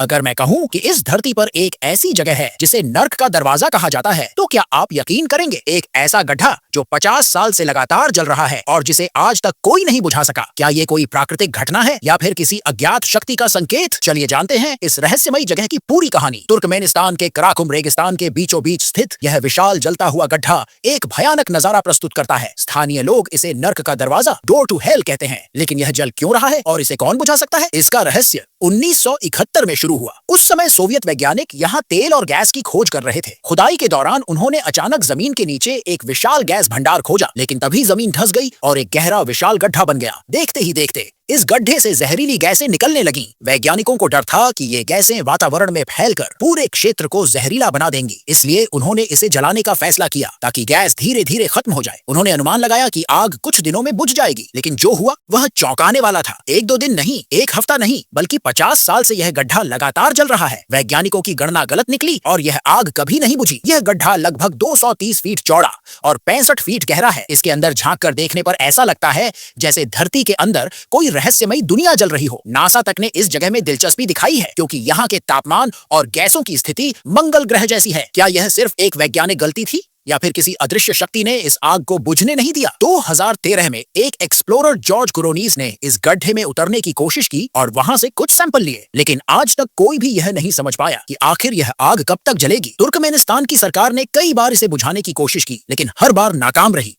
अगर मैं कहूँ कि इस धरती पर एक ऐसी जगह है जिसे नर्क का दरवाजा कहा जाता है, तो क्या आप यकीन करेंगे? एक ऐसा गड्ढा जो 50 साल से लगातार जल रहा है और जिसे आज तक कोई नहीं बुझा सका। क्या ये कोई प्राकृतिक घटना है या फिर किसी अज्ञात शक्ति का संकेत? चलिए जानते हैं इस रहस्यमयी जगह की पूरी कहानी। तुर्कमेनिस्तान के कराकुम रेगिस्तान के बीचों बीच स्थित यह विशाल जलता हुआ गड्ढा एक भयानक नजारा प्रस्तुत करता है। स्थानीय लोग इसे नर्क का दरवाजा, डोर टू हेल कहते हैं। लेकिन यह जल क्यों रहा है और इसे कौन बुझा सकता है? इसका रहस्य 1971 में शुरू हुआ। उस समय सोवियत वैज्ञानिक यहाँ तेल और गैस की खोज कर रहे थे। खुदाई के दौरान उन्होंने अचानक जमीन के नीचे एक विशाल गैस भंडार खोजा, लेकिन तभी जमीन धंस गई और एक गहरा विशाल गड्ढा बन गया। देखते ही देखते इस गड्ढे से जहरीली गैसें निकलने लगीं। वैज्ञानिकों को डर था कि ये गैसें वातावरण में फैलकर पूरे क्षेत्र को जहरीला बना देंगी, इसलिए उन्होंने इसे जलाने का फैसला किया ताकि गैस धीरे धीरे खत्म हो जाए। उन्होंने अनुमान लगाया कि आग कुछ दिनों में बुझ जाएगी, लेकिन जो हुआ वह चौंकाने वाला था। एक दो दिन नहीं, एक हफ्ता नहीं, बल्कि 50 साल से यह गड्ढा लगातार जल रहा है। वैज्ञानिकों की गणना गलत निकली और यह आग कभी नहीं बुझी। यह गड्ढा लगभग 230 फीट चौड़ा और 65 फीट गहरा है। इसके अंदर झांक कर देखने पर ऐसा लगता है जैसे धरती के अंदर कोई रहस्यमयी दुनिया जल रही हो। नासा तक ने इस जगह में दिलचस्पी दिखाई है क्योंकि यहाँ के तापमान और गैसों की स्थिति मंगल ग्रह जैसी है। क्या यह सिर्फ एक वैज्ञानिक गलती थी या फिर किसी अदृश्य शक्ति ने इस आग को बुझने नहीं दिया? 2013 में एक एक्सप्लोरर जॉर्ज कुरोनीज ने इस गड्ढे में उतरने की कोशिश की और वहां से कुछ सैंपल लिए, लेकिन आज तक कोई भी यह नहीं समझ पाया कि आखिर यह आग कब तक जलेगी। तुर्कमेनिस्तान की सरकार ने कई बार इसे बुझाने की कोशिश की, लेकिन हर बार नाकाम रही।